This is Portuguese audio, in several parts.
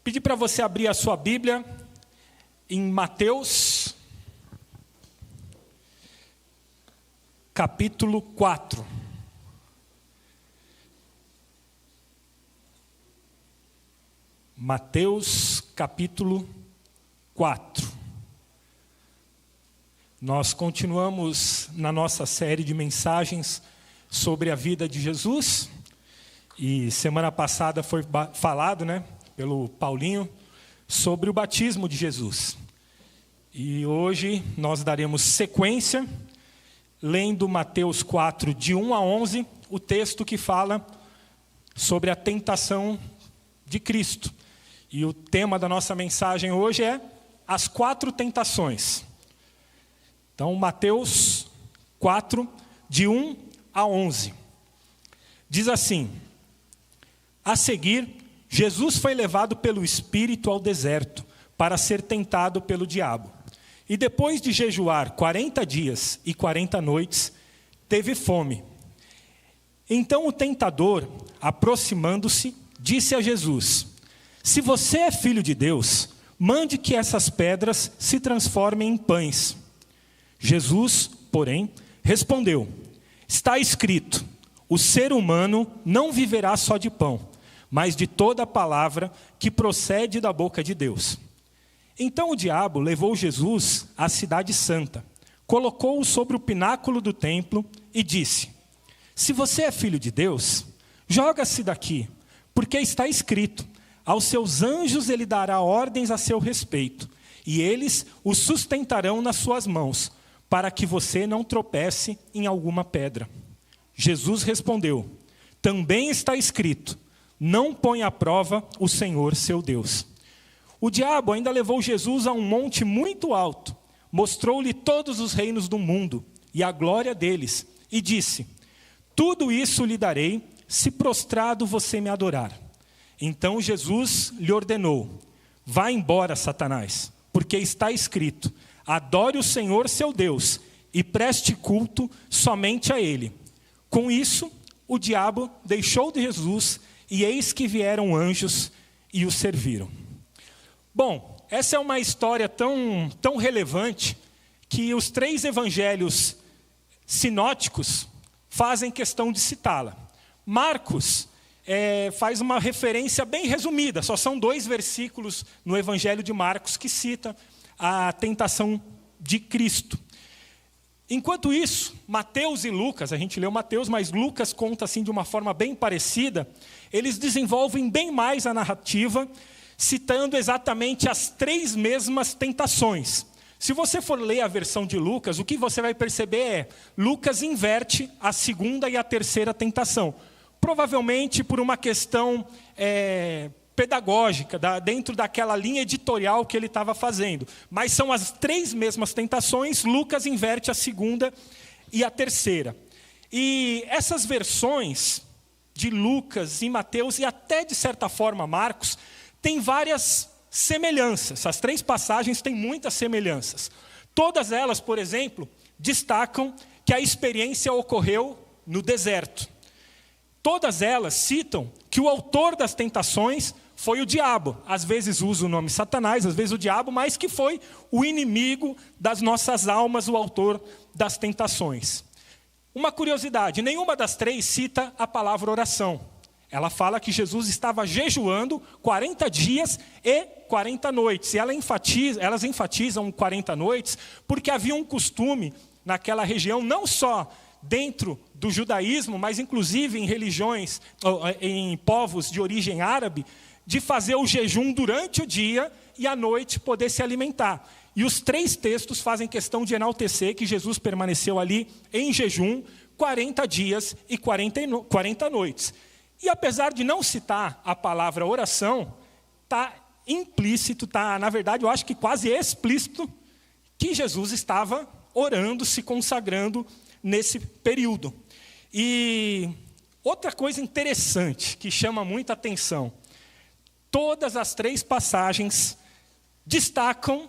Pedir para você abrir a sua Bíblia em Mateus, capítulo 4. Mateus, capítulo 4. Nós continuamos na nossa série de mensagens sobre a vida de Jesus. E semana passada foi falado, pelo Paulinho, sobre o batismo de Jesus. E hoje nós daremos sequência, lendo Mateus 4, de 1 a 11, o texto que fala sobre a tentação de Cristo. E o tema da nossa mensagem hoje é as 4 tentações. Então, Mateus 4, de 1 a 11. Diz assim: a seguir, Jesus foi levado pelo Espírito ao deserto para ser tentado pelo diabo. E depois de jejuar 40 dias e 40 noites, teve fome. Então o tentador, aproximando-se, disse a Jesus: se você é filho de Deus, mande que essas pedras se transformem em pães. Jesus, porém, respondeu: está escrito, o ser humano não viverá só de pão, mas de toda a palavra que procede da boca de Deus. Então o diabo levou Jesus à cidade santa, colocou-o sobre o pináculo do templo e disse: se você é filho de Deus, joga-se daqui, porque está escrito, aos seus anjos ele dará ordens a seu respeito, e eles o sustentarão nas suas mãos, para que você não tropece em alguma pedra. Jesus respondeu: também está escrito, não põe à prova o Senhor seu Deus. O diabo ainda levou Jesus a um monte muito alto, mostrou-lhe todos os reinos do mundo e a glória deles, e disse: tudo isso lhe darei, se prostrado você me adorar. Então Jesus lhe ordenou: vá embora, Satanás, porque está escrito, adore o Senhor seu Deus e preste culto somente a ele. Com isso, o diabo deixou de Jesus, e eis que vieram anjos e o serviram. Bom, essa é uma história tão relevante que os 3 evangelhos sinóticos fazem questão de citá-la. Marcos faz uma referência bem resumida, só são 2 versículos no evangelho de Marcos que cita a tentação de Cristo. Enquanto isso, Mateus e Lucas, a gente leu Mateus, mas Lucas conta assim de uma forma bem parecida, eles desenvolvem bem mais a narrativa, citando exatamente as 3 mesmas tentações. Se você for ler a versão de Lucas, o que você vai perceber é, Lucas inverte a segunda e a terceira tentação. Provavelmente por uma questão pedagógica, dentro daquela linha editorial que ele estava fazendo. Mas são as 3 mesmas tentações, Lucas inverte a segunda e a terceira. E essas versões de Lucas e Mateus, e até de certa forma Marcos, têm várias semelhanças. As 3 passagens têm muitas semelhanças. Todas elas, por exemplo, destacam que a experiência ocorreu no deserto. Todas elas citam que o autor das tentações foi o diabo. Às vezes usa o nome Satanás, às vezes o diabo, mas que foi o inimigo das nossas almas, o autor das tentações. Uma curiosidade, nenhuma das 3 cita a palavra oração. Ela fala que Jesus estava jejuando 40 dias e 40 noites. E elas enfatizam 40 noites porque havia um costume naquela região, não só dentro do judaísmo, mas inclusive em religiões, em povos de origem árabe, de fazer o jejum durante o dia e à noite poder se alimentar. E os 3 textos fazem questão de enaltecer que Jesus permaneceu ali em jejum 40 dias e 40 noites. E apesar de não citar a palavra oração, está implícito, na verdade eu acho que quase explícito, que Jesus estava orando, se consagrando nesse período. E outra coisa interessante que chama muita atenção, todas as 3 passagens destacam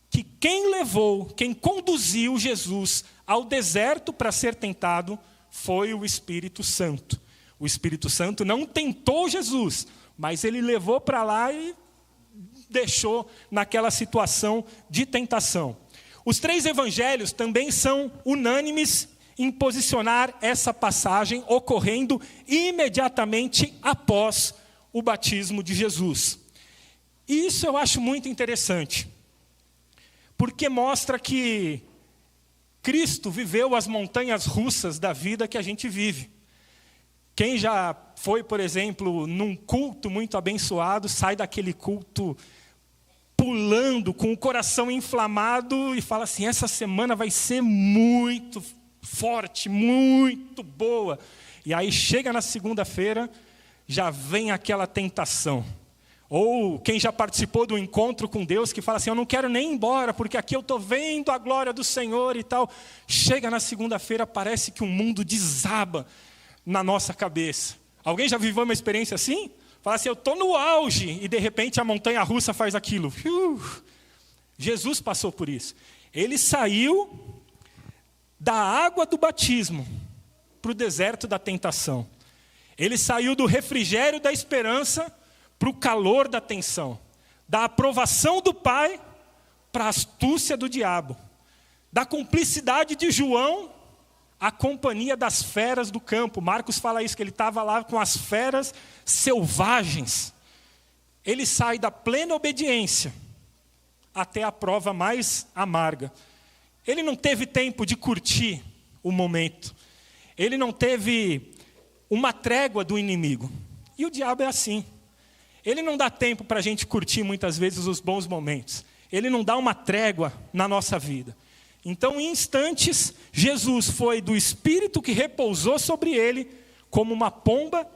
que quem conduziu Jesus ao deserto para ser tentado foi o Espírito Santo. O Espírito Santo não tentou Jesus, mas ele levou para lá e deixou naquela situação de tentação. Os 3 evangelhos também são unânimes em posicionar essa passagem ocorrendo imediatamente após o batismo de Jesus. E isso eu acho muito interessante, porque mostra que Cristo viveu as montanhas russas da vida que a gente vive. Quem já foi, por exemplo, num culto muito abençoado, sai daquele culto pulando, com o coração inflamado e fala assim, essa semana vai ser muito forte, muito boa. E aí chega na segunda-feira, já vem aquela tentação. Ou quem já participou do encontro com Deus, que fala assim, eu não quero nem ir embora, porque aqui eu estou vendo a glória do Senhor e tal. Chega na segunda-feira, parece que o mundo desaba na nossa cabeça. Alguém já viveu uma experiência assim? Fala assim, eu estou no auge, e de repente a montanha-russa faz aquilo. Jesus passou por isso. Ele saiu da água do batismo para o deserto da tentação. Ele saiu do refrigério da esperança para o calor da tensão. Da aprovação do Pai para a astúcia do diabo. Da cumplicidade de João à companhia das feras do campo. Marcos fala isso, que ele estava lá com as feras selvagens. Ele sai da plena obediência até a prova mais amarga. Ele não teve tempo de curtir o momento. Ele não teve uma trégua do inimigo. E o diabo é assim. Ele não dá tempo para a gente curtir muitas vezes os bons momentos. Ele não dá uma trégua na nossa vida. Então, em instantes, Jesus foi do Espírito que repousou sobre ele, como uma pomba,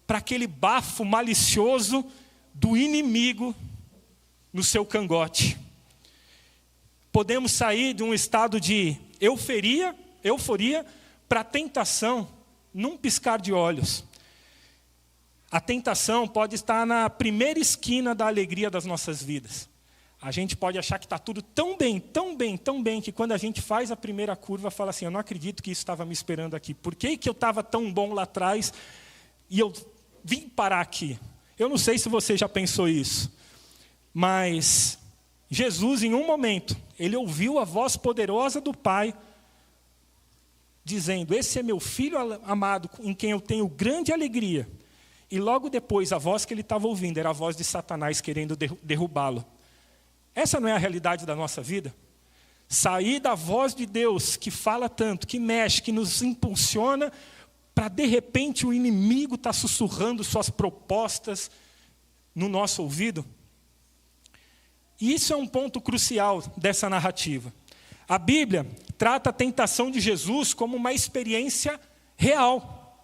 para aquele bafo malicioso do inimigo no seu cangote. Podemos sair de um estado de euforia para a tentação num piscar de olhos. A tentação pode estar na primeira esquina da alegria das nossas vidas. A gente pode achar que está tudo tão bem, que quando a gente faz a primeira curva, fala assim, eu não acredito que isso estava me esperando aqui. Por que eu estava tão bom lá atrás e eu vim parar aqui? Eu não sei se você já pensou isso, mas Jesus, em um momento, ele ouviu a voz poderosa do Pai, dizendo, esse é meu filho amado, em quem eu tenho grande alegria. E logo depois, a voz que ele estava ouvindo era a voz de Satanás querendo derrubá-lo. Essa não é a realidade da nossa vida? Sair da voz de Deus, que fala tanto, que mexe, que nos impulsiona, para de repente o inimigo estar sussurrando suas propostas no nosso ouvido? E isso é um ponto crucial dessa narrativa. A Bíblia trata a tentação de Jesus como uma experiência real.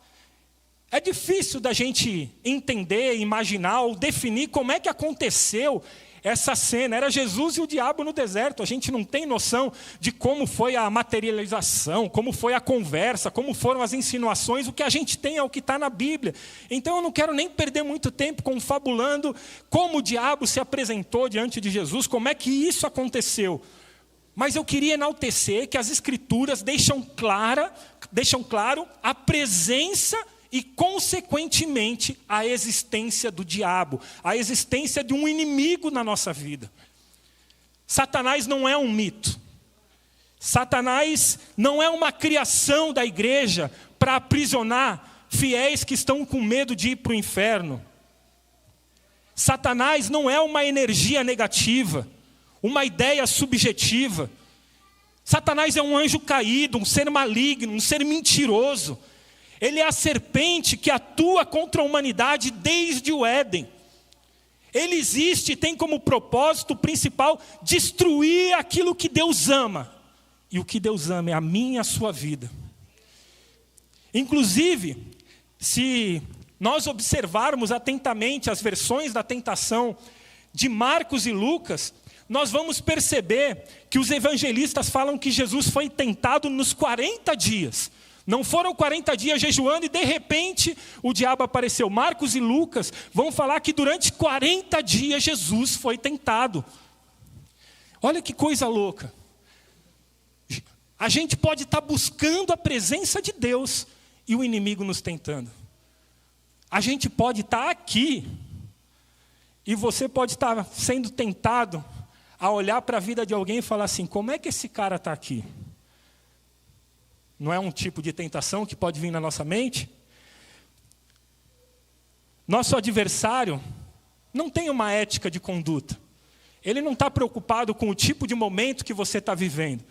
É difícil da gente entender, imaginar ou definir como é que aconteceu essa cena. Era Jesus e o diabo no deserto. A gente não tem noção de como foi a materialização, como foi a conversa, como foram as insinuações. O que a gente tem é o que está na Bíblia. Então eu não quero nem perder muito tempo confabulando como o diabo se apresentou diante de Jesus, como é que isso aconteceu. Mas eu queria enaltecer que as Escrituras deixam claro a presença e, consequentemente, a existência do diabo, a existência de um inimigo na nossa vida. Satanás não é um mito. Satanás não é uma criação da igreja para aprisionar fiéis que estão com medo de ir para o inferno. Satanás não é uma energia negativa, uma ideia subjetiva. Satanás é um anjo caído, um ser maligno, um ser mentiroso. Ele é a serpente que atua contra a humanidade desde o Éden. Ele existe e tem como propósito principal destruir aquilo que Deus ama. E o que Deus ama é a minha e a sua vida. Inclusive, se nós observarmos atentamente as versões da tentação de Marcos e Lucas, nós vamos perceber que os evangelistas falam que Jesus foi tentado nos 40 dias. Não foram 40 dias jejuando e de repente o diabo apareceu. Marcos e Lucas vão falar que durante 40 dias Jesus foi tentado. Olha que coisa louca. A gente pode estar buscando a presença de Deus e o inimigo nos tentando. A gente pode estar aqui E você pode estar sendo tentado a olhar para a vida de alguém e falar assim, como é que esse cara está aqui? Não é um tipo de tentação que pode vir na nossa mente? Nosso adversário não tem uma ética de conduta. Ele não está preocupado com o tipo de momento que você está vivendo.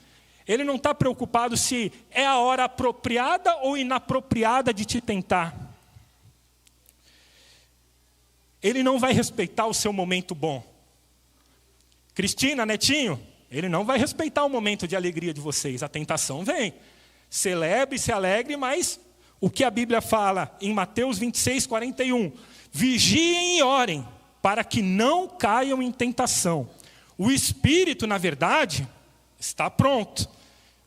Ele não está preocupado se é a hora apropriada ou inapropriada de te tentar. Ele não vai respeitar o seu momento bom. Cristina, Netinho, ele não vai respeitar o momento de alegria de vocês. A tentação vem. Celebre, se alegre, mas o que a Bíblia fala em Mateus 26, 41. Vigiem e orem, para que não caiam em tentação. O espírito, na verdade, está pronto,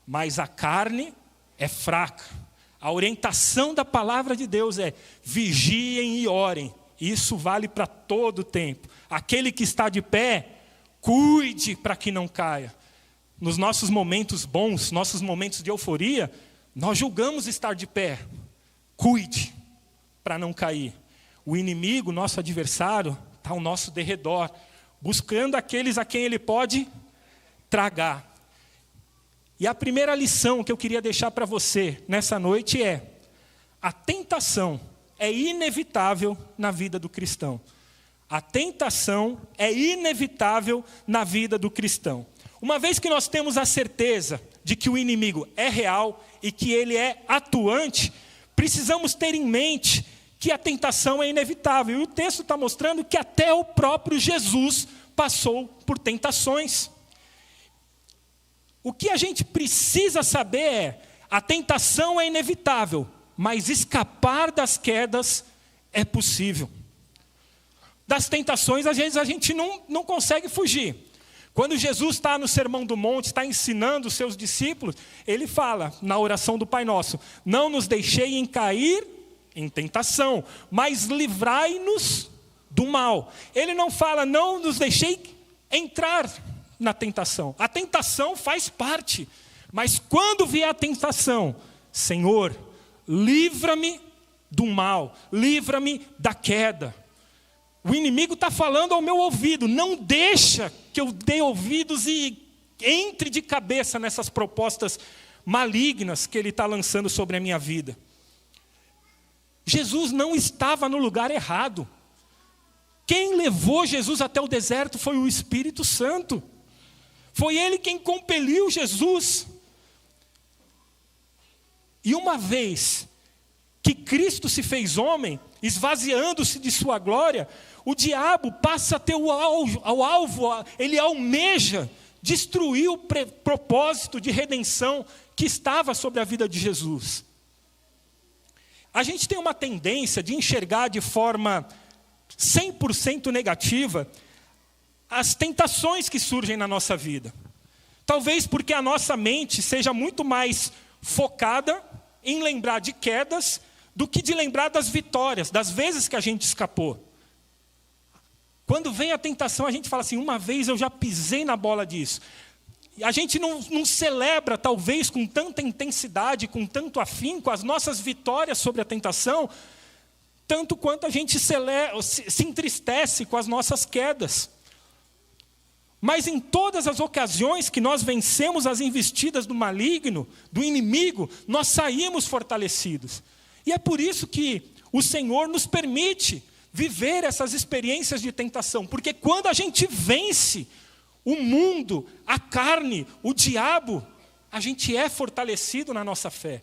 mas a carne é fraca. A orientação da palavra de Deus é vigiem e orem. Isso vale para todo o tempo. Aquele que está de pé, cuide para que não caia. Nos nossos momentos bons, nossos momentos de euforia, nós julgamos estar de pé. Cuide para não cair. O inimigo, nosso adversário, está ao nosso derredor, buscando aqueles a quem ele pode tragar. E a primeira lição que eu queria deixar para você nessa noite é: a tentação é inevitável na vida do cristão. A tentação é inevitável na vida do cristão. Uma vez que nós temos a certeza de que o inimigo é real e que ele é atuante, precisamos ter em mente que a tentação é inevitável. E o texto está mostrando que até o próprio Jesus passou por tentações. O que a gente precisa saber é: a tentação é inevitável, mas escapar das quedas é possível. Das tentações, às vezes, a gente não consegue fugir. Quando Jesus está no Sermão do Monte, está ensinando os seus discípulos, ele fala na oração do Pai Nosso: não nos deixeis cair em tentação, mas livrai-nos do mal. Ele não fala, não nos deixei entrar na tentação. A tentação faz parte, mas quando vier a tentação, Senhor, livra-me do mal, livra-me da queda. O inimigo está falando ao meu ouvido, não deixa que eu dê ouvidos e entre de cabeça nessas propostas malignas que ele está lançando sobre a minha vida. Jesus não estava no lugar errado. Quem levou Jesus até o deserto foi o Espírito Santo. Foi ele quem compeliu Jesus. E uma vez que Cristo se fez homem, esvaziando-se de sua glória, o diabo passa a ter o alvo, ele almeja destruir o propósito de redenção que estava sobre a vida de Jesus. A gente tem uma tendência de enxergar de forma 100% negativa as tentações que surgem na nossa vida. Talvez porque a nossa mente seja muito mais focada em lembrar de quedas do que de lembrar das vitórias, das vezes que a gente escapou. Quando vem a tentação, a gente fala assim: uma vez eu já pisei na bola disso. E a gente não celebra, talvez, com tanta intensidade, com tanto afinco, as nossas vitórias sobre a tentação, tanto quanto a gente se entristece com as nossas quedas. Mas em todas as ocasiões que nós vencemos as investidas do maligno, do inimigo, nós saímos fortalecidos. E é por isso que o Senhor nos permite viver essas experiências de tentação. Porque quando a gente vence o mundo, a carne, o diabo, a gente é fortalecido na nossa fé.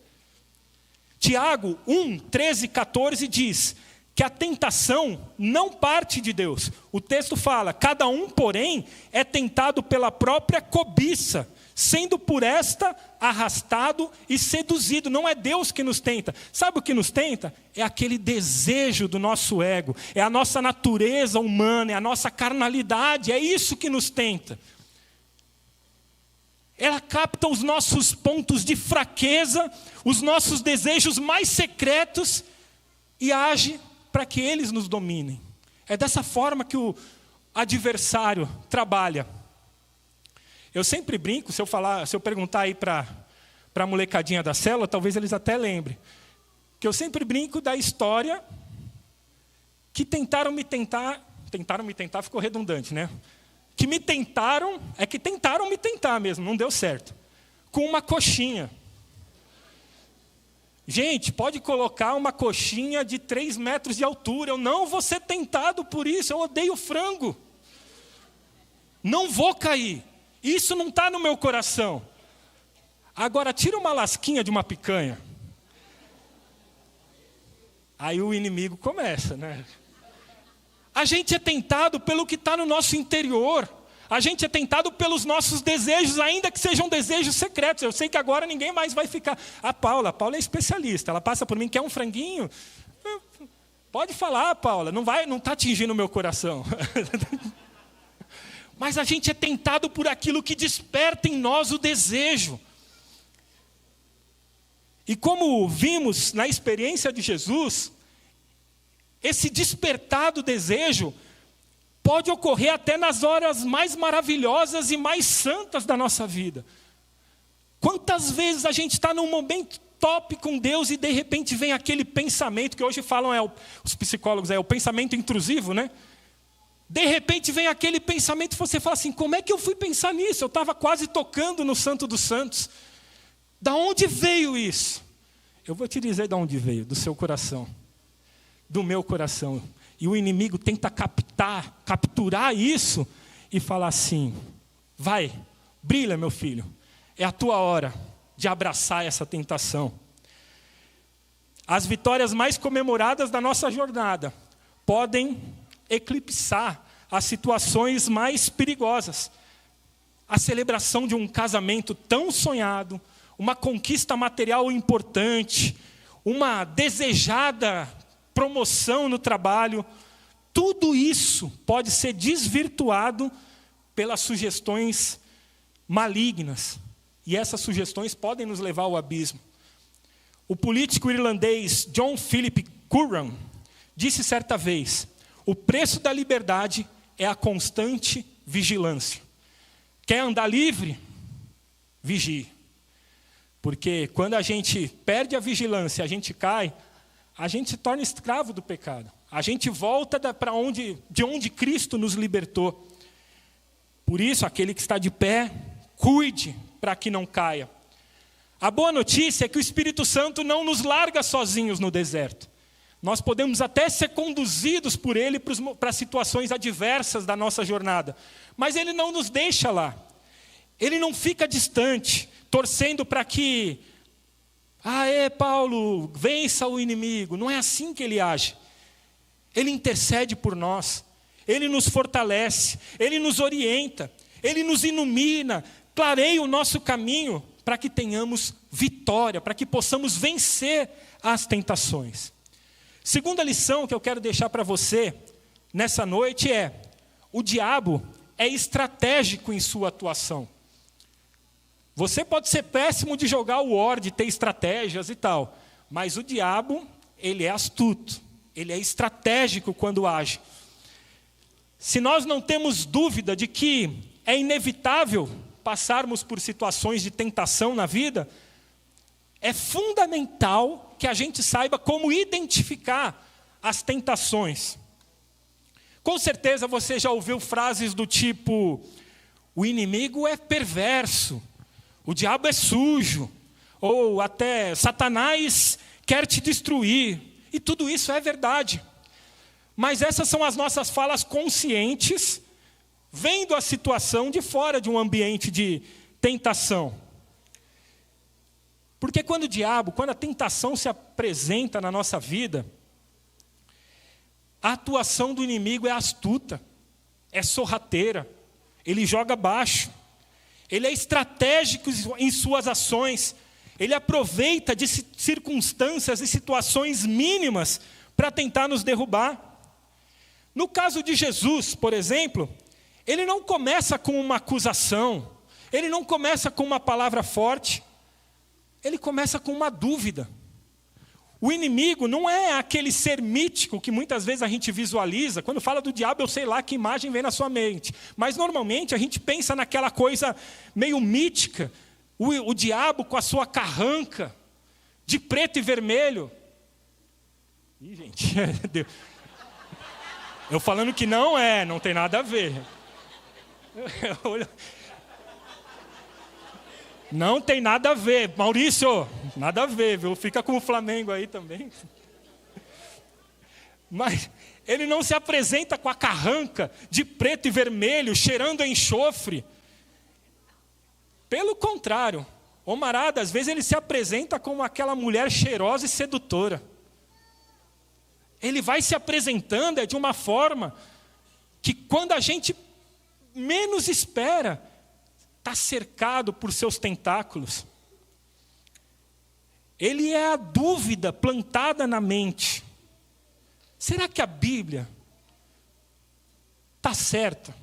Tiago 1, 13, 14 diz que a tentação não parte de Deus. O texto fala: cada um, porém, é tentado pela própria cobiça, sendo por esta arrastado e seduzido. Não é Deus que nos tenta. Sabe o que nos tenta? É aquele desejo do nosso ego, é a nossa natureza humana, é a nossa carnalidade, é isso que nos tenta. Ela capta os nossos pontos de fraqueza, os nossos desejos mais secretos e age para que eles nos dominem. É dessa forma que o adversário trabalha. Eu sempre brinco, se eu perguntar aí para a molecadinha da célula, talvez eles até lembrem, que eu sempre brinco da história que tentaram tentaram me tentar, ficou redundante, né? Que me tentaram, é que tentaram me tentar mesmo, não deu certo. Com uma coxinha. Gente, pode colocar uma coxinha de 3 metros de altura. Eu não vou ser tentado por isso, eu odeio frango. Não vou cair. Isso não está no meu coração. Agora, tira uma lasquinha de uma picanha. Aí o inimigo começa, né? A gente é tentado pelo que está no nosso interior. A gente é tentado pelos nossos desejos, ainda que sejam desejos secretos. Eu sei que agora ninguém mais vai ficar. A Paula é especialista. Ela passa por mim, quer um franguinho? Pode falar, Paula. Não está atingindo o meu coração. Mas a gente é tentado por aquilo que desperta em nós o desejo. E como vimos na experiência de Jesus, esse despertar do desejo pode ocorrer até nas horas mais maravilhosas e mais santas da nossa vida. Quantas vezes a gente está num momento top com Deus e de repente vem aquele pensamento, que hoje falam, os psicólogos, é o pensamento intrusivo, né? De repente vem aquele pensamento e você fala assim, como é que eu fui pensar nisso? Eu estava quase tocando no Santo dos Santos. Da onde veio isso? Eu vou te dizer de onde veio, do seu coração, do meu coração. E o inimigo tenta capturar isso e falar assim, vai, brilha meu filho, é a tua hora de abraçar essa tentação. As vitórias mais comemoradas da nossa jornada podem eclipsar as situações mais perigosas. A celebração de um casamento tão sonhado, uma conquista material importante, uma desejada promoção no trabalho, tudo isso pode ser desvirtuado pelas sugestões malignas. E essas sugestões podem nos levar ao abismo. O político irlandês John Philip Curran disse certa vez, o preço da liberdade é a constante vigilância. Quer andar livre? Vigie. Porque quando a gente perde a vigilância, a gente cai, a gente se torna escravo do pecado. A gente volta de onde Cristo nos libertou. Por isso, aquele que está de pé, cuide para que não caia. A boa notícia é que o Espírito Santo não nos larga sozinhos no deserto. Nós podemos até ser conduzidos por Ele para situações adversas da nossa jornada. Mas Ele não nos deixa lá. Ele não fica distante, torcendo para que... Paulo, vença o inimigo. Não é assim que ele age. Ele intercede por nós. Ele nos fortalece. Ele nos orienta. Ele nos ilumina. Clareia o nosso caminho para que tenhamos vitória, para que possamos vencer as tentações. Segunda lição que eu quero deixar para você nessa noite é: o diabo é estratégico em sua atuação. Você pode ser péssimo de jogar o war, de ter estratégias e tal, mas o diabo, ele é astuto, ele é estratégico quando age. Se nós não temos dúvida de que é inevitável passarmos por situações de tentação na vida, é fundamental que a gente saiba como identificar as tentações. Com certeza você já ouviu frases do tipo, o inimigo é perverso, o diabo é sujo, ou até Satanás quer te destruir. E tudo isso é verdade. Mas essas são as nossas falas conscientes, vendo a situação de fora de um ambiente de tentação. Porque quando a tentação se apresenta na nossa vida, a atuação do inimigo é astuta, é sorrateira, ele joga baixo. Ele é estratégico em suas ações. Ele aproveita de circunstâncias e situações mínimas para tentar nos derrubar. No caso de Jesus, por exemplo, ele não começa com uma acusação. Ele não começa com uma palavra forte. Ele começa com uma dúvida. O inimigo não é aquele ser mítico que muitas vezes a gente visualiza. Quando fala do diabo, eu sei lá que imagem vem na sua mente. Mas normalmente a gente pensa naquela coisa meio mítica. O diabo com a sua carranca, de preto e vermelho. Ih, gente, Deus. Eu falando que não tem nada a ver. Não tem nada a ver. Maurício, nada a ver, viu? Fica com o Flamengo aí também. Mas ele não se apresenta com a carranca de preto e vermelho, cheirando a enxofre. Pelo contrário, Omarada, às vezes ele se apresenta como aquela mulher cheirosa e sedutora. Ele vai se apresentando de uma forma que quando a gente menos espera, está cercado por seus tentáculos. Ele é a dúvida plantada na mente. Será que a Bíblia está certa?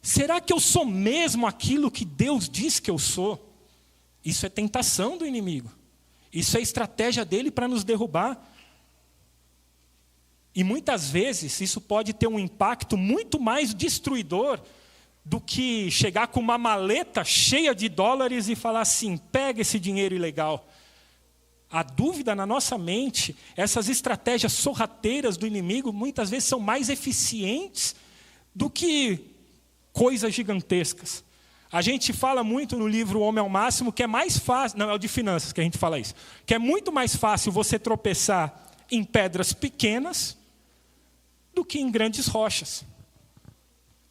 Será que eu sou mesmo aquilo que Deus diz que eu sou? Isso é tentação do inimigo. Isso é estratégia dele para nos derrubar. E muitas vezes isso pode ter um impacto muito mais destruidor do que chegar com uma maleta cheia de dólares e falar assim, pega esse dinheiro ilegal. A dúvida na nossa mente, essas estratégias sorrateiras do inimigo, muitas vezes são mais eficientes do que coisas gigantescas. A gente fala muito no livro O Homem ao Máximo que é mais fácil, não, é o de finanças que a gente fala isso, que é muito mais fácil você tropeçar em pedras pequenas do que em grandes rochas.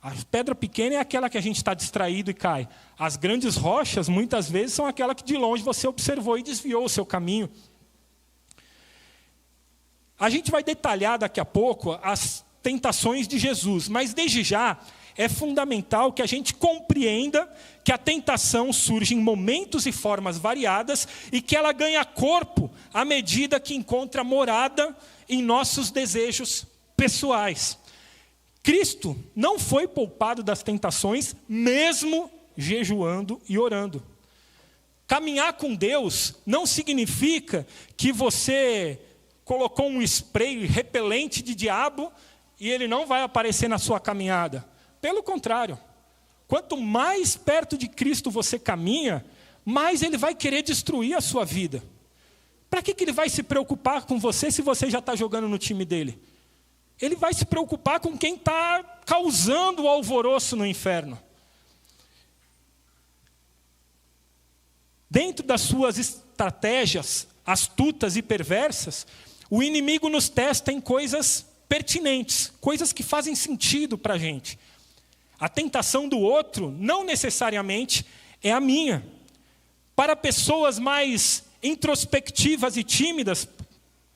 A pedra pequena é aquela que a gente está distraído e cai. As grandes rochas, muitas vezes, são aquela que de longe você observou e desviou o seu caminho. A gente vai detalhar daqui a pouco as tentações de Jesus, mas desde já é fundamental que a gente compreenda que a tentação surge em momentos e formas variadas e que ela ganha corpo à medida que encontra morada em nossos desejos pessoais. Cristo não foi poupado das tentações, mesmo jejuando e orando. Caminhar com Deus não significa que você colocou um spray repelente de diabo e ele não vai aparecer na sua caminhada. Pelo contrário, quanto mais perto de Cristo você caminha, mais ele vai querer destruir a sua vida. Para que ele vai se preocupar com você se você já está jogando no time dele? Ele vai se preocupar com quem está causando o alvoroço no inferno. Dentro das suas estratégias astutas e perversas, o inimigo nos testa em coisas pertinentes, coisas que fazem sentido para a gente. A tentação do outro não necessariamente é a minha. Para pessoas mais introspectivas e tímidas,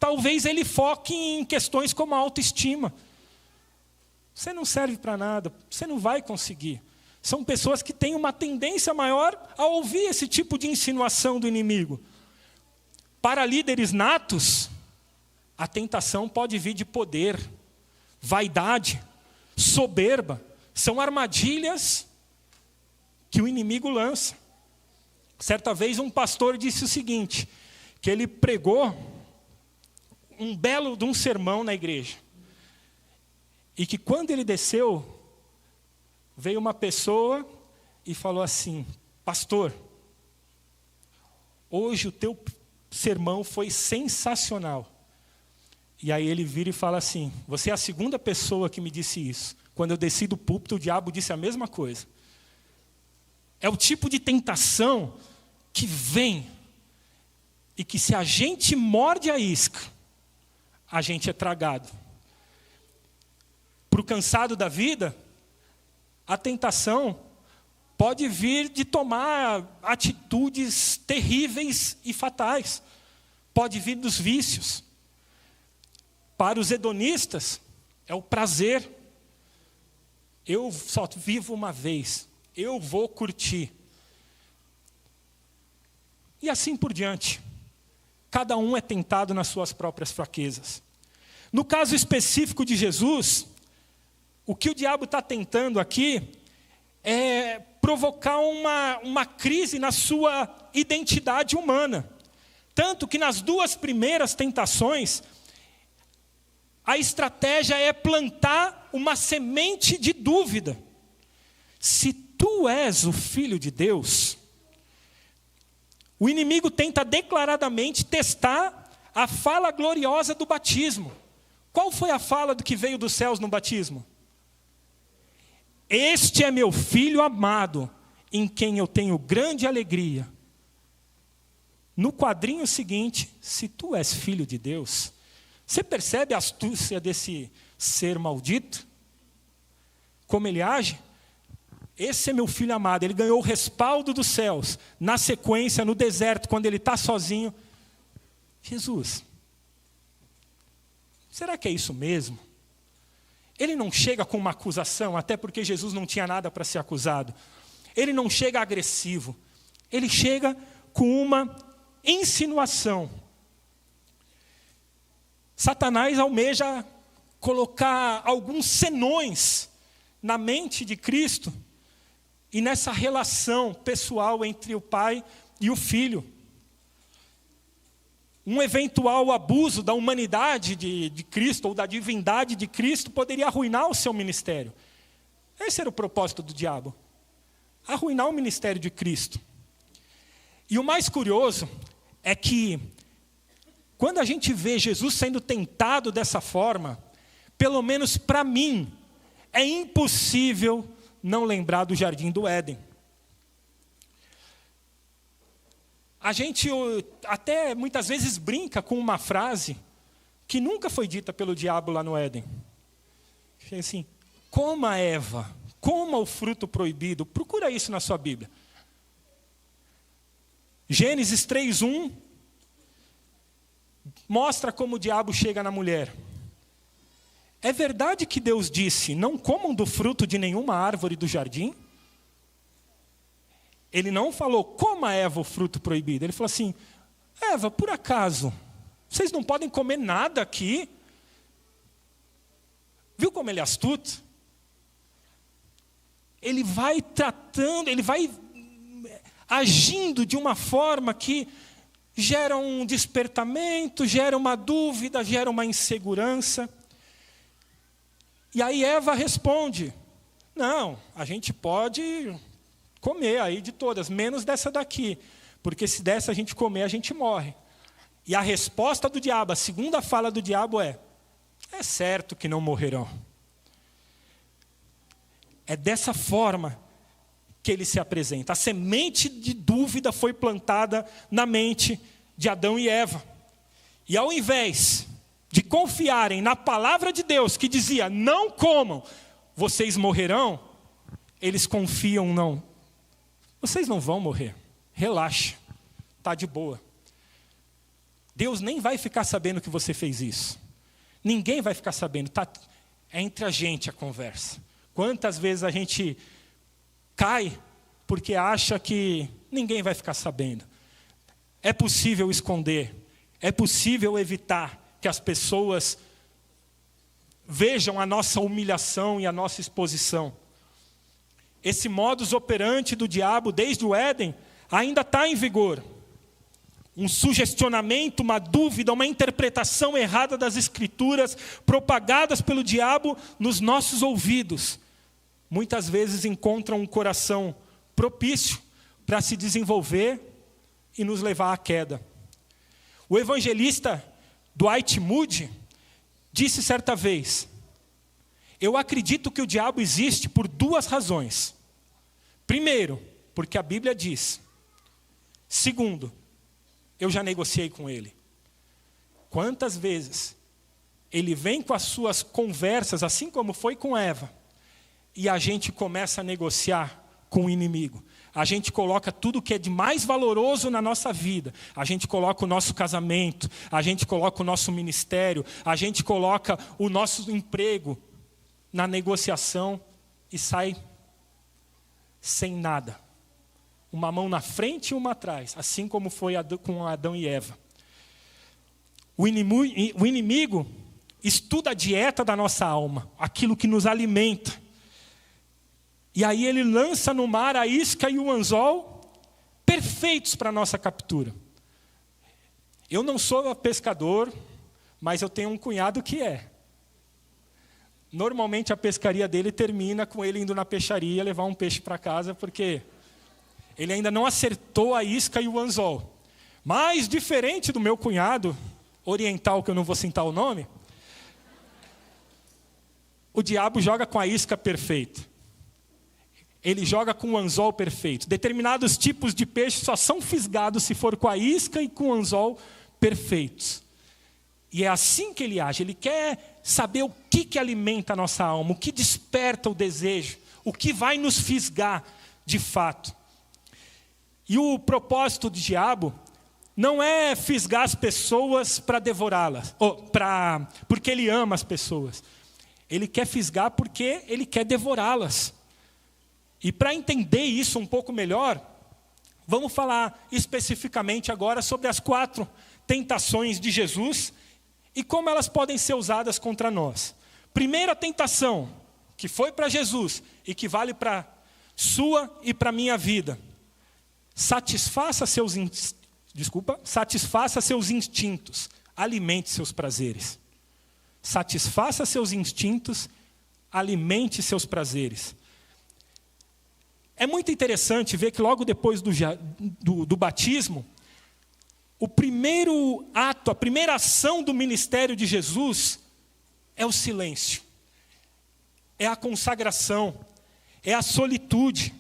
talvez ele foque em questões como a autoestima. Você não serve para nada, você não vai conseguir. São pessoas que têm uma tendência maior a ouvir esse tipo de insinuação do inimigo. Para líderes natos, a tentação pode vir de poder, vaidade, soberba. São armadilhas que o inimigo lança. Certa vez um pastor disse o seguinte, que ele pregou um belo de um sermão na igreja. E que quando ele desceu, veio uma pessoa e falou assim, pastor, hoje o teu sermão foi sensacional. E aí ele vira e fala assim, você é a segunda pessoa que me disse isso. Quando eu desci do púlpito, o diabo disse a mesma coisa. É o tipo de tentação que vem e que se a gente morde a isca, a gente é tragado. Para o cansado da vida, a tentação pode vir de tomar atitudes terríveis e fatais. Pode vir dos vícios. Para os hedonistas, é o prazer. Eu só vivo uma vez, eu vou curtir. E assim por diante. Cada um é tentado nas suas próprias fraquezas. No caso específico de Jesus, o que o diabo está tentando aqui é provocar uma crise na sua identidade humana. Tanto que nas duas primeiras tentações, a estratégia é plantar uma semente de dúvida. Se tu és o Filho de Deus, o inimigo tenta declaradamente testar a fala gloriosa do batismo. Qual foi a fala do que veio dos céus no batismo? Este é meu filho amado, em quem eu tenho grande alegria. No quadrinho seguinte, se tu és filho de Deus, você percebe a astúcia desse ser maldito? Como ele age? Esse é meu filho amado, ele ganhou o respaldo dos céus. Na sequência, no deserto, quando ele está sozinho, Jesus, será que é isso mesmo? Ele não chega com uma acusação, até porque Jesus não tinha nada para ser acusado. Ele não chega agressivo, ele chega com uma insinuação. Satanás almeja colocar alguns senões na mente de Cristo e nessa relação pessoal entre o Pai e o Filho. Um eventual abuso da humanidade de Cristo ou da divindade de Cristo poderia arruinar o seu ministério. Esse era o propósito do diabo. Arruinar o ministério de Cristo. E o mais curioso é que, quando a gente vê Jesus sendo tentado dessa forma, pelo menos para mim, é impossível não lembrar do Jardim do Éden. A gente até muitas vezes brinca com uma frase que nunca foi dita pelo diabo lá no Éden. Assim, coma Eva, coma o fruto proibido. Procura isso na sua Bíblia. Gênesis 3:1 mostra como o diabo chega na mulher. É verdade que Deus disse, não comam do fruto de nenhuma árvore do jardim? Ele não falou, coma Eva o fruto proibido. Ele falou assim, Eva, por acaso, vocês não podem comer nada aqui? Viu como ele é astuto? Ele vai tratando, ele vai agindo de uma forma que gera um despertamento, gera uma dúvida, gera uma insegurança. E aí Eva responde, não, a gente pode comer aí de todas, menos dessa daqui, porque se dessa a gente comer, a gente morre. E a resposta do diabo, a segunda fala do diabo é certo que não morrerão. É dessa forma que ele se apresenta. A semente de dúvida foi plantada na mente de Adão e Eva. E ao invés de confiarem na palavra de Deus, que dizia, não comam, vocês morrerão, eles confiam, não. Vocês não vão morrer, relaxa, está de boa. Deus nem vai ficar sabendo que você fez isso. Ninguém vai ficar sabendo, é entre a gente a conversa. Quantas vezes a gente cai porque acha que ninguém vai ficar sabendo. É possível esconder, é possível evitar que as pessoas vejam a nossa humilhação e a nossa exposição. Esse modus operandi do diabo desde o Éden ainda está em vigor. Um sugestionamento, uma dúvida, uma interpretação errada das Escrituras propagadas pelo diabo nos nossos ouvidos. Muitas vezes encontram um coração propício para se desenvolver e nos levar à queda. O evangelista Dwight Moody disse certa vez, eu acredito que o diabo existe por duas razões. Primeiro, porque a Bíblia diz. Segundo, eu já negociei com ele. Quantas vezes ele vem com as suas conversas, assim como foi com Eva, e a gente começa a negociar com o inimigo. A gente coloca tudo que é de mais valoroso na nossa vida. A gente coloca o nosso casamento, a gente coloca o nosso ministério, a gente coloca o nosso emprego na negociação e sai sem nada. Uma mão na frente e uma atrás, assim como foi com Adão e Eva. O inimigo estuda a dieta da nossa alma, aquilo que nos alimenta. E aí ele lança no mar a isca e o anzol perfeitos para a nossa captura. Eu não sou pescador, mas eu tenho um cunhado que é. Normalmente a pescaria dele termina com ele indo na peixaria levar um peixe para casa, porque ele ainda não acertou a isca e o anzol. Mas diferente do meu cunhado oriental, que eu não vou citar o nome, o diabo joga com a isca perfeita. Ele joga com o anzol perfeito. Determinados tipos de peixe só são fisgados se for com a isca e com o anzol perfeitos. E é assim que ele age. Ele quer saber o que alimenta a nossa alma, o que desperta o desejo, o que vai nos fisgar de fato. E o propósito do diabo não é fisgar as pessoas para devorá-las, porque ele ama as pessoas. Ele quer fisgar porque ele quer devorá-las. E para entender isso um pouco melhor, vamos falar especificamente agora sobre as 4 tentações de Jesus e como elas podem ser usadas contra nós. Primeira tentação, que foi para Jesus e que vale para sua e para minha vida. Satisfaça seus instintos, alimente seus prazeres. Satisfaça seus instintos, alimente seus prazeres. É muito interessante ver que logo depois do batismo, o primeiro ato, a primeira ação do ministério de Jesus é o silêncio, é a consagração, é a solitude.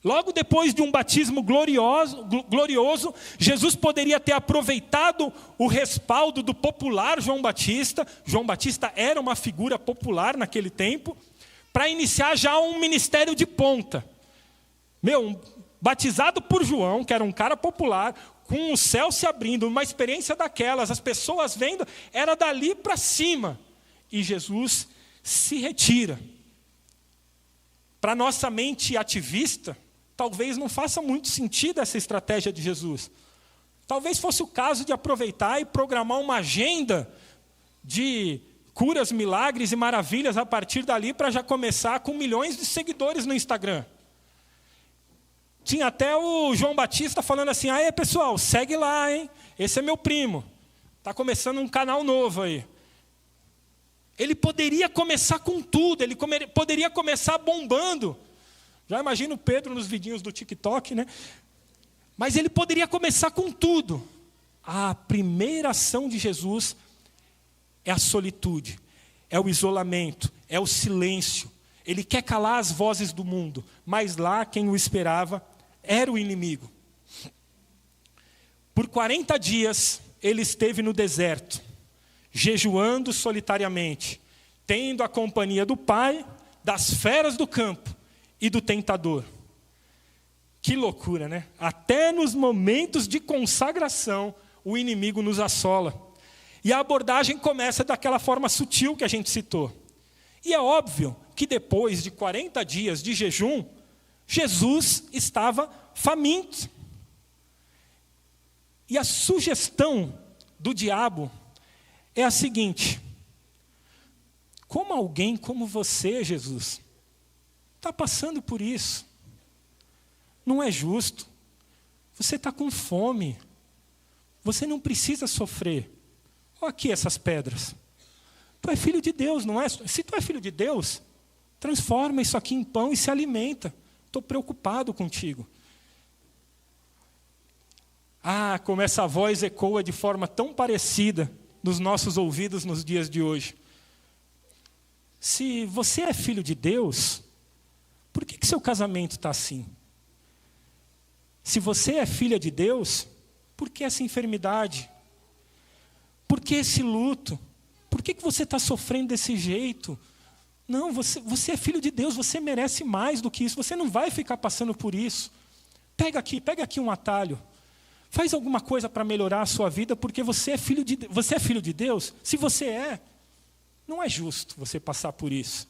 Logo depois de um batismo glorioso, Jesus poderia ter aproveitado o respaldo do popular João Batista. João Batista era uma figura popular naquele tempo, para iniciar já um ministério de ponta. Batizado por João, que era um cara popular, com o céu se abrindo, uma experiência daquelas, as pessoas vendo, era dali para cima. E Jesus se retira. Para nossa mente ativista, talvez não faça muito sentido essa estratégia de Jesus. Talvez fosse o caso de aproveitar e programar uma agenda de curas, milagres e maravilhas a partir dali, para já começar com milhões de seguidores no Instagram. Tinha até o João Batista falando assim: aí pessoal, segue lá, hein? Esse é meu primo. Está começando um canal novo aí. Ele poderia começar com tudo, ele poderia começar bombando. Já imagino o Pedro nos vidinhos do TikTok, né? Mas ele poderia começar com tudo. A primeira ação de Jesus é a solitude, é o isolamento, é o silêncio. Ele quer calar as vozes do mundo, mas lá quem o esperava era o inimigo. Por 40 dias ele esteve no deserto, jejuando solitariamente, tendo a companhia do Pai, das feras do campo e do tentador. Que loucura, né? Até nos momentos de consagração, o inimigo nos assola. E a abordagem começa daquela forma sutil que a gente citou. E é óbvio que depois de 40 dias de jejum, Jesus estava faminto. E a sugestão do diabo é a seguinte: como alguém como você, Jesus, está passando por isso? Não é justo. Você está com fome. Você não precisa sofrer. Olha aqui essas pedras. Tu é filho de Deus, não é? Se tu é filho de Deus, transforma isso aqui em pão e se alimenta. Estou preocupado contigo. Ah, como essa voz ecoa de forma tão parecida nos nossos ouvidos nos dias de hoje. Se você é filho de Deus, por que seu casamento está assim? Se você é filha de Deus, por que essa enfermidade? Por que esse luto? Por que você está sofrendo desse jeito? Não, você é filho de Deus, você merece mais do que isso. Você não vai ficar passando por isso. Pega aqui um atalho. Faz alguma coisa para melhorar a sua vida, porque você é filho de Deus. Se você é, não é justo você passar por isso.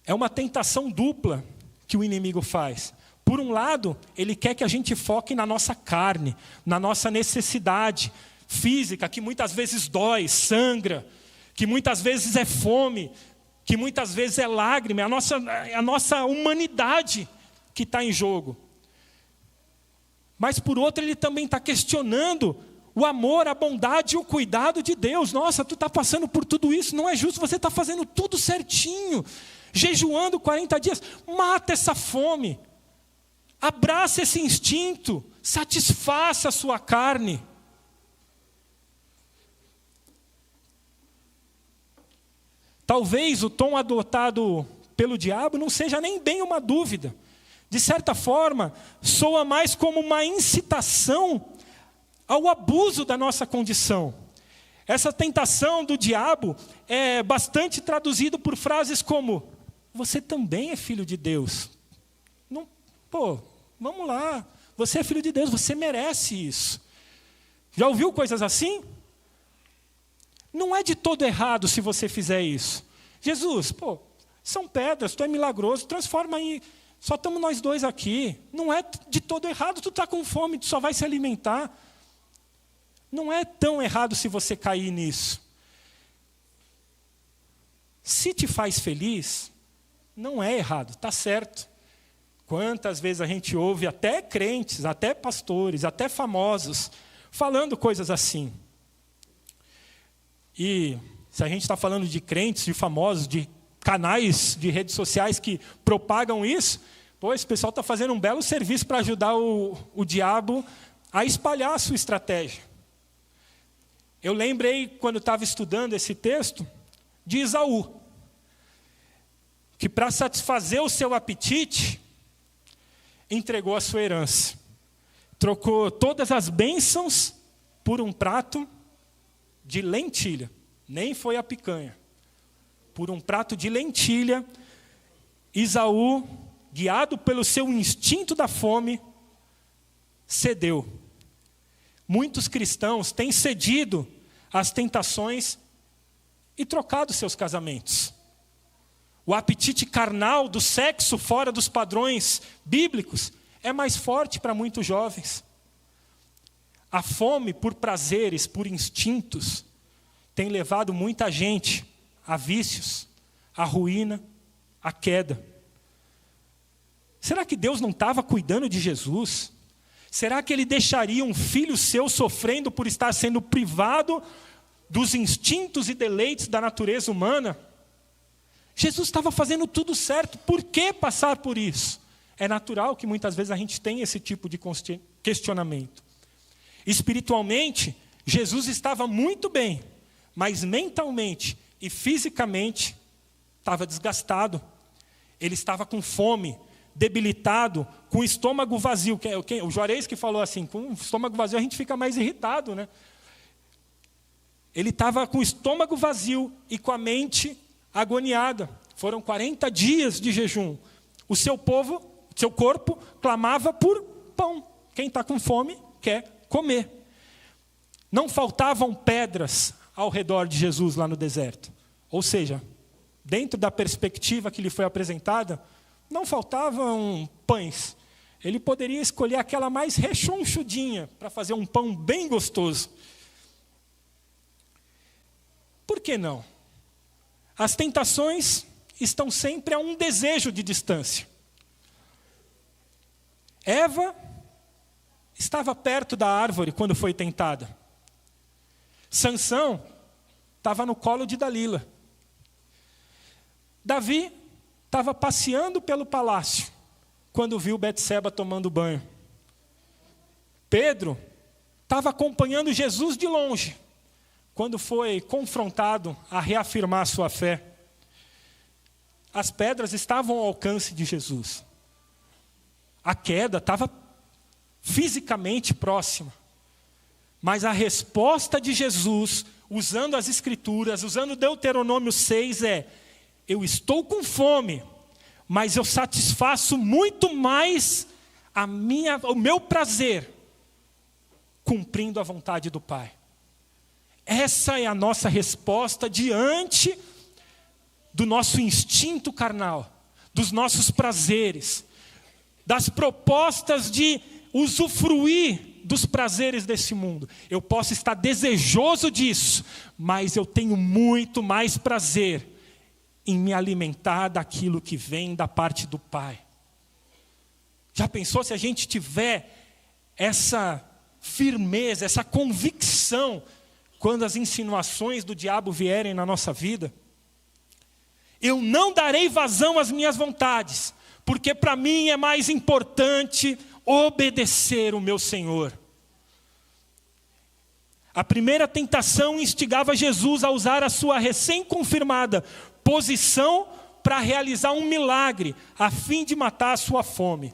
É uma tentação dupla que o inimigo faz. Por um lado, ele quer que a gente foque na nossa carne, na nossa necessidade física, que muitas vezes dói, sangra, que muitas vezes é fome, que muitas vezes é lágrima, é a nossa humanidade que está em jogo. Mas por outro, ele também está questionando o amor, a bondade e o cuidado de Deus. Nossa, tu está passando por tudo isso, não é justo, você está fazendo tudo certinho, jejuando 40 dias, mata essa fome, abraça esse instinto, satisfaça a sua carne. Talvez o tom adotado pelo diabo não seja nem bem uma dúvida. De certa forma, soa mais como uma incitação ao abuso da nossa condição. Essa tentação do diabo é bastante traduzido por frases como: você também é filho de Deus. Não, vamos lá, você é filho de Deus, você merece isso. Já ouviu coisas assim? Não é de todo errado se você fizer isso. Jesus, são pedras, tu é milagroso, transforma aí. Só estamos nós dois aqui. Não é de todo errado, tu está com fome, tu só vai se alimentar. Não é tão errado se você cair nisso. Se te faz feliz, não é errado, está certo. Quantas vezes a gente ouve até crentes, até pastores, até famosos, falando coisas assim. E se a gente está falando de crentes, de famosos, de canais de redes sociais que propagam isso, esse pessoal está fazendo um belo serviço para ajudar o diabo a espalhar a sua estratégia. Eu lembrei, quando estava estudando esse texto, de Esaú, que para satisfazer o seu apetite, entregou a sua herança. Trocou todas as bênçãos por um prato de lentilha. Nem foi a picanha. Por um prato de lentilha, Esaú, guiado pelo seu instinto da fome, cedeu. Muitos cristãos têm cedido às tentações e trocado seus casamentos. O apetite carnal do sexo fora dos padrões bíblicos é mais forte para muitos jovens. A fome por prazeres, por instintos, tem levado muita gente a vícios, a ruína, a queda. Será que Deus não estava cuidando de Jesus? Será que Ele deixaria um filho seu sofrendo por estar sendo privado dos instintos e deleites da natureza humana? Jesus estava fazendo tudo certo, por que passar por isso? É natural que muitas vezes a gente tenha esse tipo de questionamento. Espiritualmente, Jesus estava muito bem, mas mentalmente e fisicamente estava desgastado. Ele estava com fome, debilitado, com o estômago vazio. O Juarez que falou assim, com o estômago vazio a gente fica mais irritado, né? Ele estava com o estômago vazio e com a mente agoniada. Foram 40 dias de jejum. O seu corpo clamava por pão. Quem está com fome quer comer. Não faltavam pedras ao redor de Jesus lá no deserto. Ou seja, dentro da perspectiva que lhe foi apresentada, não faltavam pães. Ele poderia escolher aquela mais rechonchudinha para fazer um pão bem gostoso. Por que não? As tentações estão sempre a um desejo de distância. Eva estava perto da árvore quando foi tentada. Sansão estava no colo de Dalila. Davi estava passeando pelo palácio quando viu Betseba tomando banho. Pedro estava acompanhando Jesus de longe quando foi confrontado a reafirmar sua fé. As pedras estavam ao alcance de Jesus. A queda estava fisicamente próxima. Mas a resposta de Jesus, usando as Escrituras, usando Deuteronômio 6, é: eu estou com fome, mas eu satisfaço muito mais o meu prazer cumprindo a vontade do Pai. Essa é a nossa resposta diante do nosso instinto carnal, dos nossos prazeres, das propostas de usufruir dos prazeres desse mundo. Eu posso estar desejoso disso, mas eu tenho muito mais prazer em me alimentar daquilo que vem da parte do Pai. Já pensou se a gente tiver essa firmeza, essa convicção, quando as insinuações do diabo vierem na nossa vida? Eu não darei vazão às minhas vontades, porque para mim é mais importante obedecer o meu Senhor. A primeira tentação instigava Jesus a usar a sua recém-confirmada posição para realizar um milagre, a fim de matar a sua fome.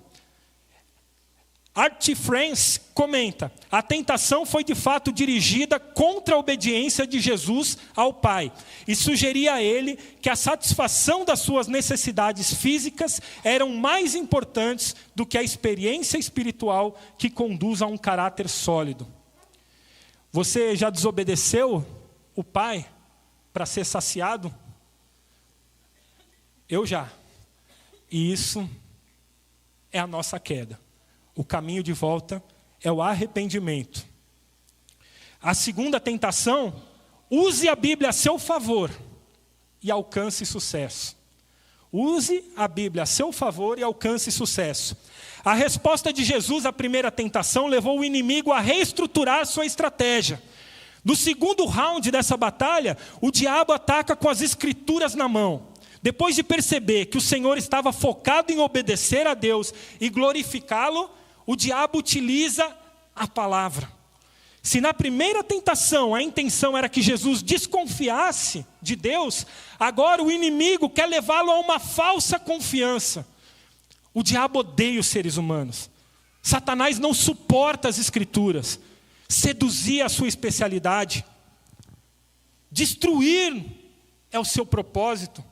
Art France comenta: a tentação foi de fato dirigida contra a obediência de Jesus ao Pai e sugeria a ele que a satisfação das suas necessidades físicas eram mais importantes do que a experiência espiritual que conduz a um caráter sólido. Você já desobedeceu o Pai para ser saciado? Eu já. E isso é a nossa queda. O caminho de volta é o arrependimento. A segunda tentação: use a Bíblia a seu favor e alcance sucesso. Use a Bíblia a seu favor e alcance sucesso. A resposta de Jesus à primeira tentação levou o inimigo a reestruturar sua estratégia. No segundo round dessa batalha, o diabo ataca com as escrituras na mão. Depois de perceber que o Senhor estava focado em obedecer a Deus e glorificá-lo, o diabo utiliza a palavra. Se na primeira tentação a intenção era que Jesus desconfiasse de Deus, agora o inimigo quer levá-lo a uma falsa confiança. O diabo odeia os seres humanos. Satanás não suporta as escrituras. Seduzir é a sua especialidade. Destruir é o seu propósito.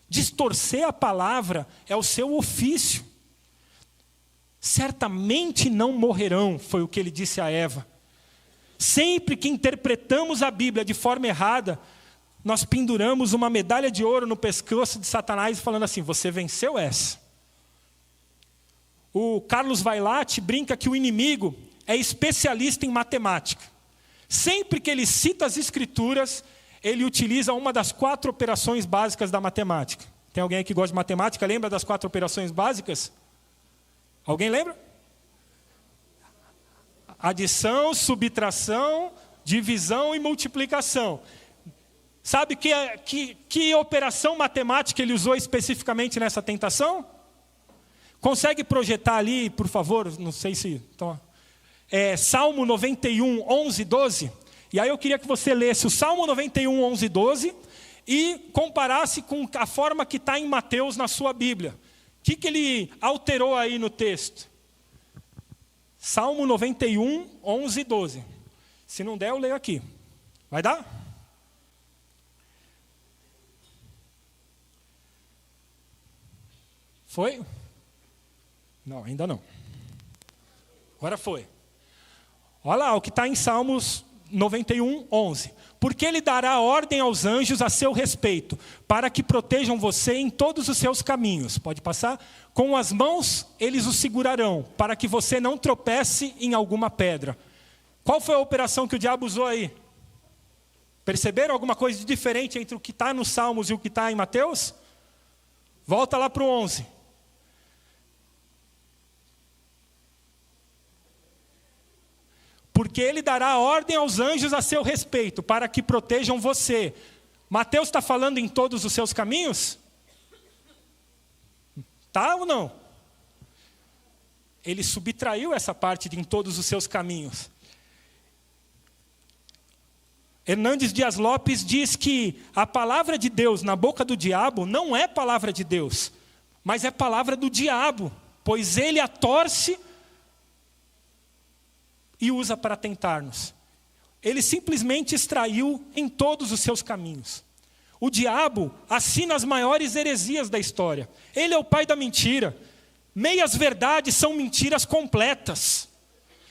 Distorcer a palavra é o seu ofício. Certamente não morrerão, foi o que ele disse a Eva. Sempre que interpretamos a Bíblia de forma errada, nós penduramos uma medalha de ouro no pescoço de Satanás, falando assim: você venceu essa. O Carlos Vailate brinca que o inimigo é especialista em matemática. Sempre que ele cita as escrituras, ele utiliza uma das 4 operações básicas da matemática. Tem alguém aí que gosta de matemática? Lembra das 4 operações básicas? Alguém lembra? Adição, subtração, divisão e multiplicação. Sabe que operação matemática ele usou especificamente nessa tentação? Consegue projetar ali, por favor? Não sei se... Salmo 91, 11, 12. E aí eu queria que você lesse o Salmo 91, 11, 12 e comparasse com a forma que está em Mateus na sua Bíblia. O que ele alterou aí no texto? Salmo 91, 11 e 12. Se não der, eu leio aqui. Vai dar? Foi? Não, ainda não. Agora foi. Olha lá o que está em Salmos 91, 11. Porque ele dará ordem aos anjos a seu respeito, para que protejam você em todos os seus caminhos. Pode passar? Com as mãos eles o segurarão, para que você não tropece em alguma pedra. Qual foi a operação que o diabo usou aí? Perceberam alguma coisa de diferente entre o que está nos Salmos e o que está em Mateus? Volta lá para o 11. Porque ele dará ordem aos anjos a seu respeito, para que protejam você. Mateus está falando em todos os seus caminhos? Tá ou não? Ele subtraiu essa parte de em todos os seus caminhos. Hernandes Dias Lopes diz que a palavra de Deus na boca do diabo não é palavra de Deus, mas é palavra do diabo, pois ele a torce e usa para tentar-nos. Ele simplesmente extraiu em todos os seus caminhos. O diabo assina as maiores heresias da história. Ele é o pai da mentira. Meias verdades são mentiras completas.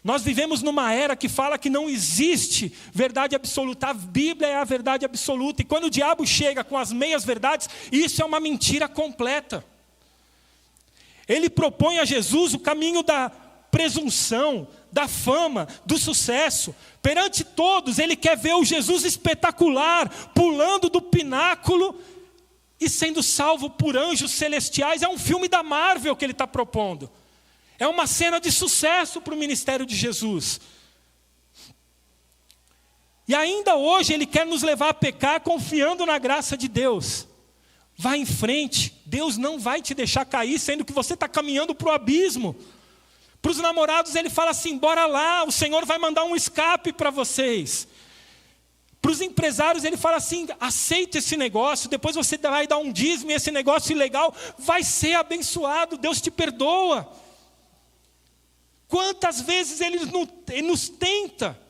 Nós vivemos numa era que fala que não existe verdade absoluta. A Bíblia é a verdade absoluta. E quando o diabo chega com as meias verdades, isso é uma mentira completa. Ele propõe a Jesus o caminho da presunção, da fama, do sucesso. Perante todos, ele quer ver o Jesus espetacular, pulando do pináculo e sendo salvo por anjos celestiais. É um filme da Marvel que ele está propondo. É uma cena de sucesso para o ministério de Jesus. E ainda hoje ele quer nos levar a pecar confiando na graça de Deus. Vá em frente, Deus não vai te deixar cair, sendo que você está caminhando para o abismo. Para os namorados ele fala assim: bora lá, o Senhor vai mandar um escape para vocês. Para os empresários ele fala assim: aceita esse negócio, depois você vai dar um dízimo e esse negócio ilegal vai ser abençoado, Deus te perdoa. Quantas vezes ele nos tenta,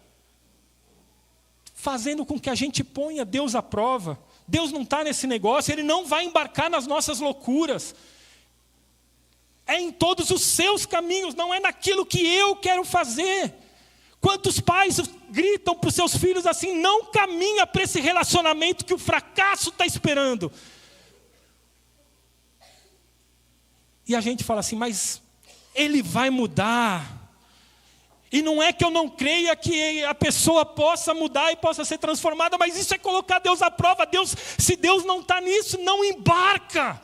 fazendo com que a gente ponha Deus à prova. Deus não está nesse negócio, Ele não vai embarcar nas nossas loucuras. É em todos os seus caminhos, não é naquilo que eu quero fazer. Quantos pais gritam para os seus filhos assim: não caminha para esse relacionamento que o fracasso está esperando. E a gente fala assim: mas ele vai mudar. E não é que eu não creia que a pessoa possa mudar e possa ser transformada, mas isso é colocar Deus à prova. Se Deus não está nisso, não embarca.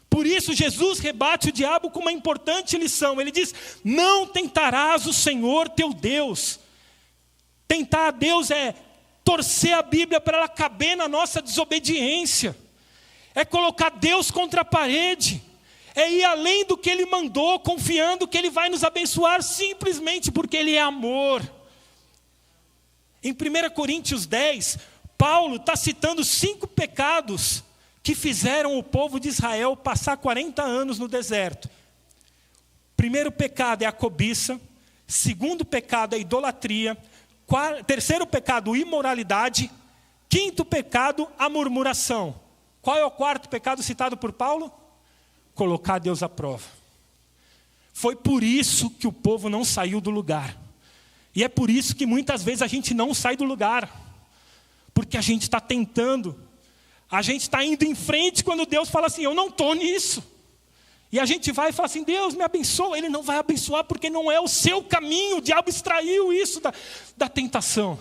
Por isso Jesus rebate o diabo com uma importante lição. Ele diz: não tentarás o Senhor teu Deus. Tentar a Deus é torcer a Bíblia para ela caber na nossa desobediência. É colocar Deus contra a parede. É ir além do que Ele mandou, confiando que Ele vai nos abençoar simplesmente porque Ele é amor. Em 1 Coríntios 10, Paulo está citando 5 pecados que fizeram o povo de Israel passar 40 anos no deserto. Primeiro pecado é a cobiça. Segundo pecado é a idolatria. Terceiro pecado, imoralidade. Quinto pecado, a murmuração. Qual é o quarto pecado citado por Paulo? Colocar Deus à prova. Foi por isso que o povo não saiu do lugar. E é por isso que muitas vezes a gente não sai do lugar. Porque a gente está tentando. A gente está indo em frente quando Deus fala assim: eu não estou nisso. E a gente vai e fala assim: Deus me abençoa. Ele não vai abençoar porque não é o seu caminho. O diabo extraiu isso da tentação.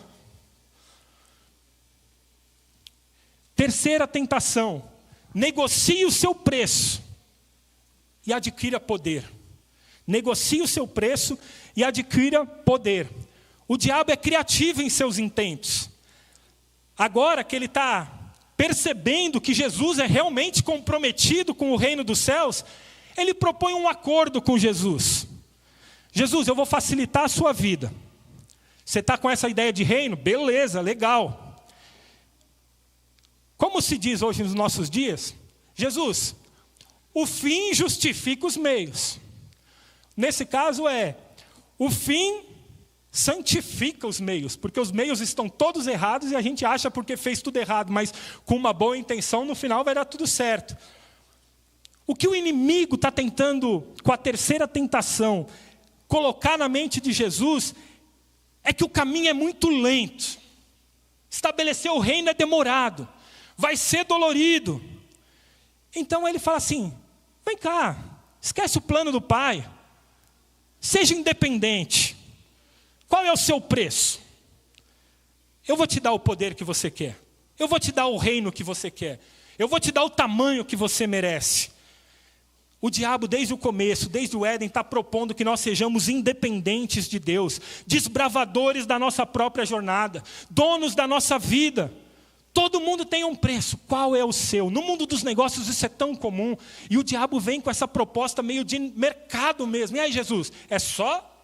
Terceira tentação: negocie o seu preço e adquira poder. Negocie o seu preço e adquira poder. O diabo é criativo em seus intentos. Agora que ele está percebendo que Jesus é realmente comprometido com o reino dos céus, ele propõe um acordo com Jesus. Jesus, eu vou facilitar a sua vida. Você está com essa ideia de reino? Beleza, legal. Como se diz hoje nos nossos dias? Jesus, o fim justifica os meios. Nesse caso o fim santifica os meios, porque os meios estão todos errados e a gente acha porque fez tudo errado, mas com uma boa intenção no final vai dar tudo certo. O que o inimigo está tentando, com a terceira tentação, colocar na mente de Jesus, é que o caminho é muito lento. Estabelecer o reino é demorado, vai ser dolorido. Então ele fala assim: vem cá, esquece o plano do Pai, seja independente. Qual é o seu preço? Eu vou te dar o poder que você quer. Eu vou te dar o reino que você quer. Eu vou te dar o tamanho que você merece. O diabo, desde o começo, desde o Éden, está propondo que nós sejamos independentes de Deus, desbravadores da nossa própria jornada, donos da nossa vida. Todo mundo tem um preço, qual é o seu? No mundo dos negócios isso é tão comum. E o diabo vem com essa proposta meio de mercado mesmo. E aí, Jesus, é só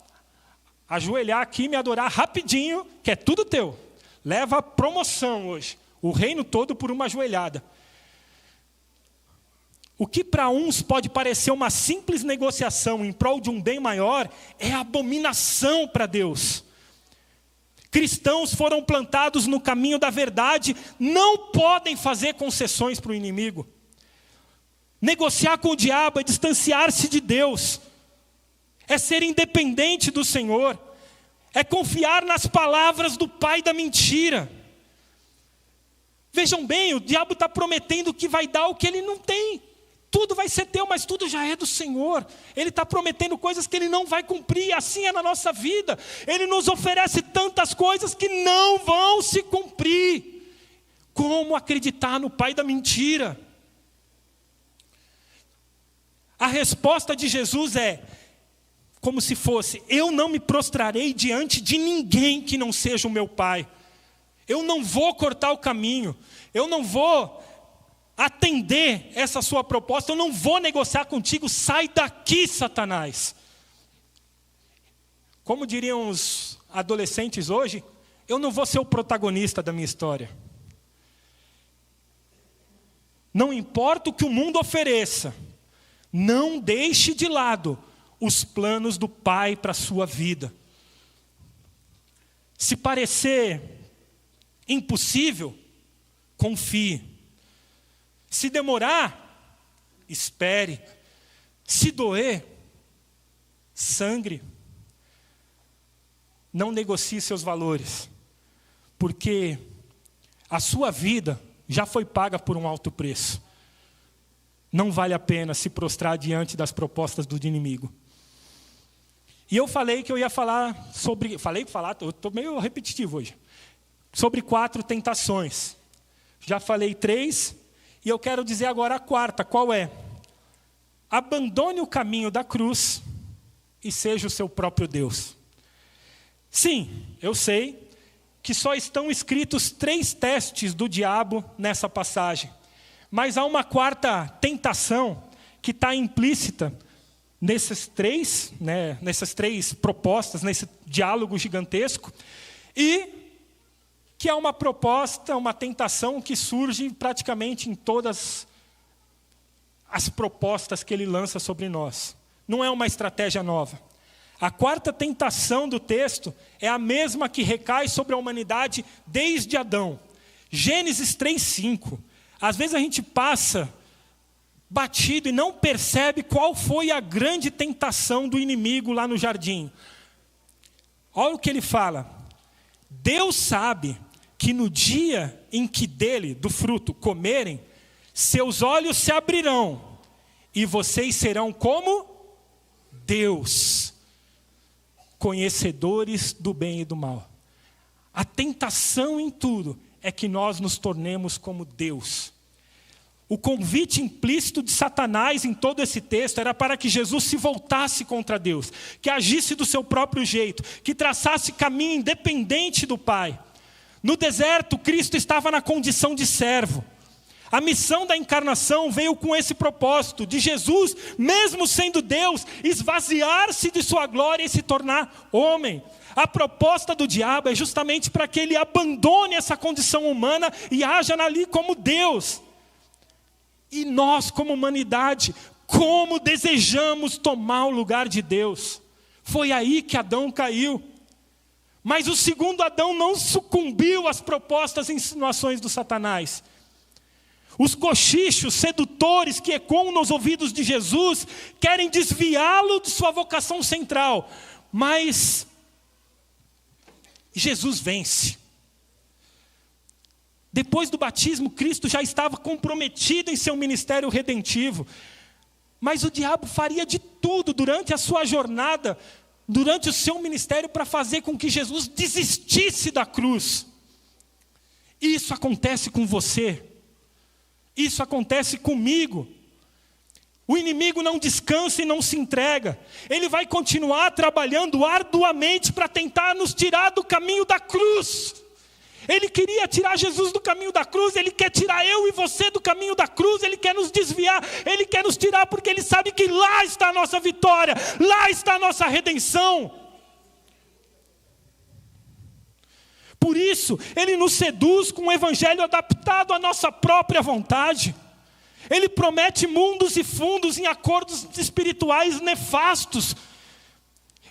ajoelhar aqui e me adorar rapidinho, que é tudo teu. Leva a promoção hoje. O reino todo por uma ajoelhada. O que para uns pode parecer uma simples negociação em prol de um bem maior, é abominação para Deus. Cristãos foram plantados no caminho da verdade, não podem fazer concessões para o inimigo. Negociar com o diabo é distanciar-se de Deus, é ser independente do Senhor, é confiar nas palavras do pai da mentira. Vejam bem, o diabo está prometendo que vai dar o que ele não tem. Tudo vai ser teu, mas tudo já é do Senhor. Ele está prometendo coisas que Ele não vai cumprir. Assim é na nossa vida. Ele nos oferece tantas coisas que não vão se cumprir. Como acreditar no pai da mentira? A resposta de Jesus é como se fosse: eu não me prostrarei diante de ninguém que não seja o meu pai. Eu não vou cortar o caminho. Eu não vou atender essa sua proposta, eu não vou negociar contigo, sai daqui, Satanás. Como diriam os adolescentes hoje, eu não vou ser o protagonista da minha história. Não importa o que o mundo ofereça, não deixe de lado os planos do Pai para a sua vida. Se parecer impossível, confie. Se demorar, espere. Se doer, sangre. Não negocie seus valores, porque a sua vida já foi paga por um alto preço. Não vale a pena se prostrar diante das propostas do inimigo. E eu falei que eu ia falar sobre... eu estou meio repetitivo hoje. Sobre 4 tentações. Já falei 3, e eu quero dizer agora a 4ª. Qual é? Abandone o caminho da cruz e seja o seu próprio Deus. Sim, eu sei que só estão escritos 3 testes do diabo nessa passagem. Mas há uma 4ª tentação que está implícita nessas 3 propostas, nesse diálogo gigantesco. E que é uma proposta, uma tentação que surge praticamente em todas as propostas que ele lança sobre nós. Não é uma estratégia nova. A 4ª tentação do texto é a mesma que recai sobre a humanidade desde Adão. Gênesis 3:5. Às vezes a gente passa batido e não percebe qual foi a grande tentação do inimigo lá no jardim. Olha o que ele fala. Deus sabe que no dia em que dele, do fruto, comerem, seus olhos se abrirão e vocês serão como Deus, conhecedores do bem e do mal. A tentação em tudo é que nós nos tornemos como Deus. O convite implícito de Satanás em todo esse texto era para que Jesus se voltasse contra Deus, que agisse do seu próprio jeito, que traçasse caminho independente do Pai. No deserto, Cristo estava na condição de servo. A missão da encarnação veio com esse propósito, de Jesus, mesmo sendo Deus, esvaziar-se de sua glória e se tornar homem. A proposta do diabo é justamente para que ele abandone essa condição humana e haja ali como Deus. E nós, como humanidade, como desejamos tomar o lugar de Deus. Foi aí que Adão caiu. Mas o segundo Adão não sucumbiu às propostas e insinuações do Satanás. Os cochichos sedutores que ecoam nos ouvidos de Jesus querem desviá-lo de sua vocação central. Mas Jesus vence. Depois do batismo, Cristo já estava comprometido em seu ministério redentivo. Mas o diabo faria de tudo durante a sua jornada, durante o seu ministério, para fazer com que Jesus desistisse da cruz. Isso acontece com você. Isso acontece comigo. O inimigo não descansa e não se entrega. Ele vai continuar trabalhando arduamente para tentar nos tirar do caminho da cruz. Ele queria tirar Jesus do caminho da cruz, ele quer tirar eu e você do caminho da cruz, ele quer nos desviar, ele quer nos tirar porque ele sabe que lá está a nossa vitória, lá está a nossa redenção. Por isso, ele nos seduz com um evangelho adaptado à nossa própria vontade. Ele promete mundos e fundos em acordos espirituais nefastos.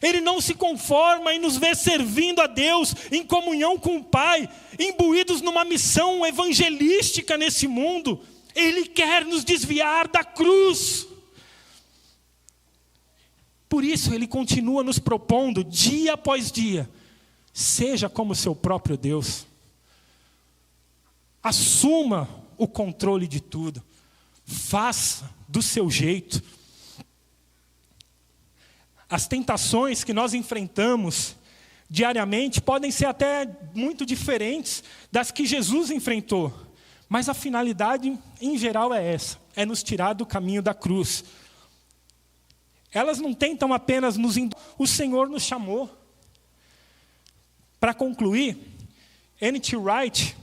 Ele não se conforma em nos ver servindo a Deus, em comunhão com o Pai, imbuídos numa missão evangelística nesse mundo. Ele quer nos desviar da cruz. Por isso ele continua nos propondo, dia após dia, seja como seu próprio Deus. Assuma o controle de tudo. Faça do seu jeito. As tentações que nós enfrentamos diariamente podem ser até muito diferentes das que Jesus enfrentou. Mas a finalidade, em geral, é essa. É nos tirar do caminho da cruz. Elas não tentam apenas nos induzir. O Senhor nos chamou. Para concluir, N.T. Wright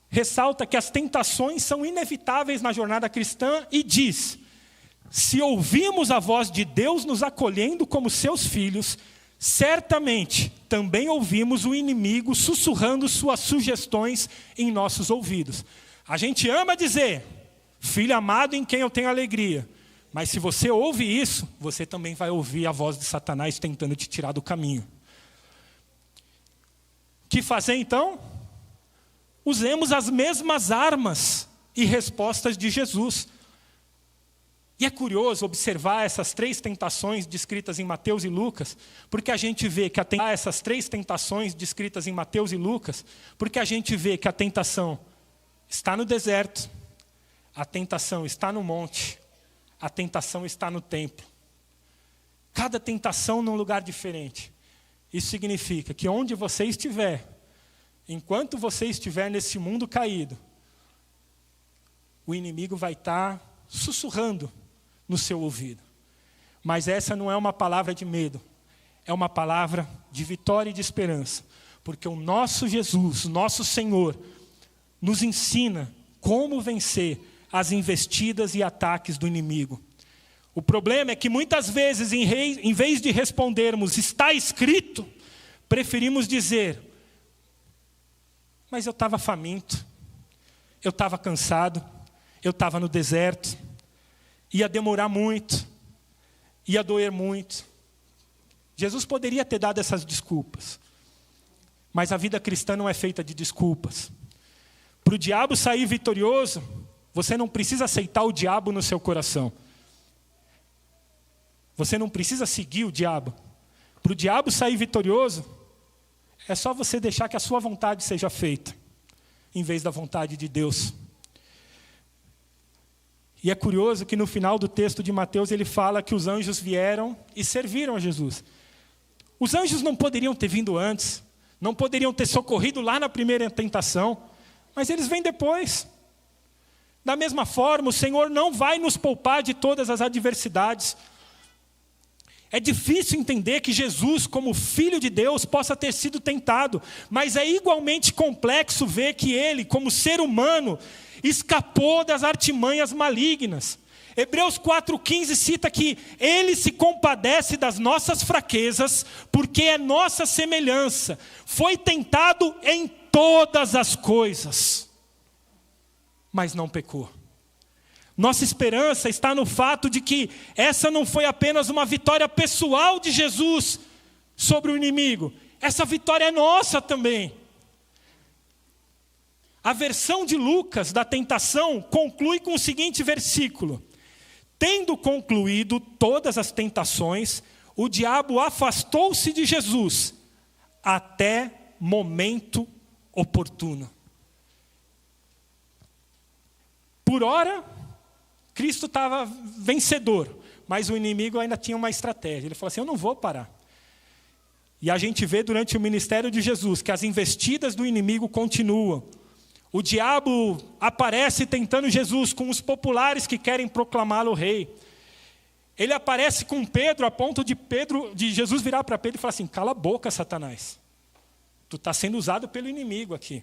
ressalta que as tentações são inevitáveis na jornada cristã e diz: se ouvimos a voz de Deus nos acolhendo como seus filhos, certamente também ouvimos o inimigo sussurrando suas sugestões em nossos ouvidos. A gente ama dizer, filho amado em quem eu tenho alegria. Mas se você ouve isso, você também vai ouvir a voz de Satanás tentando te tirar do caminho. O que fazer então? Usemos as mesmas armas e respostas de Jesus. E é curioso observar essas 3 tentações descritas em Mateus e Lucas, porque a gente vê que a tentação está no deserto, a tentação está no monte, a tentação está no templo. Cada tentação num lugar diferente. Isso significa que onde você estiver, enquanto você estiver nesse mundo caído, o inimigo vai estar sussurrando no seu ouvido. Mas essa não é uma palavra de medo, é uma palavra de vitória e de esperança. Porque o nosso Jesus, o nosso Senhor, nos ensina como vencer as investidas e ataques do inimigo. O problema é que muitas vezes, em vez de respondermos, está escrito, preferimos dizer, mas eu estava faminto, eu estava cansado, eu estava no deserto, ia demorar muito, ia doer muito. Jesus poderia ter dado essas desculpas, mas a vida cristã não é feita de desculpas. Para o diabo sair vitorioso, você não precisa aceitar o diabo no seu coração. Você não precisa seguir o diabo. Para o diabo sair vitorioso, é só você deixar que a sua vontade seja feita, em vez da vontade de Deus. E é curioso que no final do texto de Mateus ele fala que os anjos vieram e serviram a Jesus. Os anjos não poderiam ter vindo antes, não poderiam ter socorrido lá na primeira tentação, mas eles vêm depois. Da mesma forma, o Senhor não vai nos poupar de todas as adversidades. É difícil entender que Jesus, como Filho de Deus, possa ter sido tentado, mas é igualmente complexo ver que ele, como ser humano, escapou das artimanhas malignas. Hebreus 4,15 cita que ele se compadece das nossas fraquezas, porque é nossa semelhança. Foi tentado em todas as coisas, mas não pecou. Nossa esperança está no fato de que essa não foi apenas uma vitória pessoal de Jesus sobre o inimigo. Essa vitória é nossa também. A versão de Lucas da tentação conclui com o seguinte versículo: tendo concluído todas as tentações, o diabo afastou-se de Jesus até momento oportuno. Por ora, Cristo estava vencedor, mas o inimigo ainda tinha uma estratégia. Ele falou assim, eu não vou parar. E a gente vê durante o ministério de Jesus que as investidas do inimigo continuam. O diabo aparece tentando Jesus com os populares que querem proclamá-lo rei. Ele aparece com Pedro a ponto de Jesus virar para Pedro e falar assim, cala a boca, Satanás. Tu está sendo usado pelo inimigo aqui.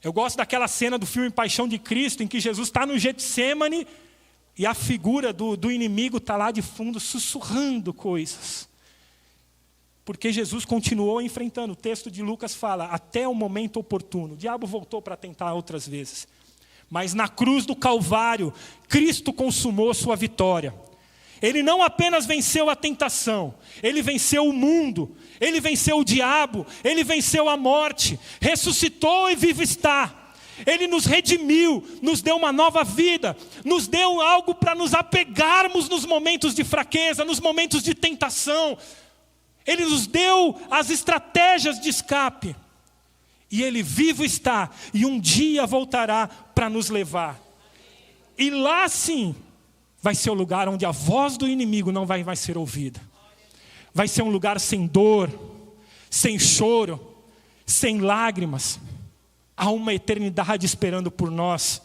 Eu gosto daquela cena do filme Paixão de Cristo, em que Jesus está no Getsêmani e a figura do inimigo está lá de fundo sussurrando coisas. Porque Jesus continuou enfrentando. O texto de Lucas fala, até o momento oportuno. O diabo voltou para tentar outras vezes. Mas na cruz do Calvário, Cristo consumou sua vitória. Ele não apenas venceu a tentação, ele venceu o mundo, ele venceu o diabo, ele venceu a morte, ressuscitou e vivo está. Ele nos redimiu, nos deu uma nova vida, nos deu algo para nos apegarmos nos momentos de fraqueza, nos momentos de tentação. Ele nos deu as estratégias de escape. E ele vivo está, e um dia voltará para nos levar. E lá sim, vai ser o lugar onde a voz do inimigo não vai mais ser ouvida. Vai ser um lugar sem dor, sem choro, sem lágrimas. Há uma eternidade esperando por nós.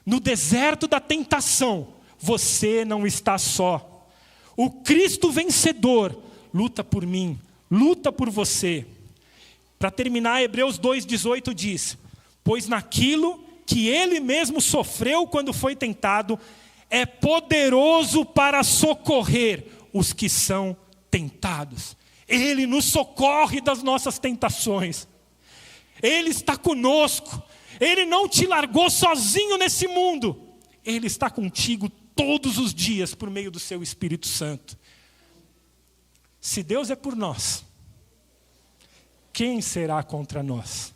No deserto da tentação, você não está só. O Cristo vencedor luta por mim, luta por você. Para terminar, Hebreus 2,18 diz, pois naquilo que ele mesmo sofreu quando foi tentado, é poderoso para socorrer os que são tentados. Ele nos socorre das nossas tentações. Ele está conosco. Ele não te largou sozinho nesse mundo. Ele está contigo todos os dias por meio do seu Espírito Santo. Se Deus é por nós, quem será contra nós?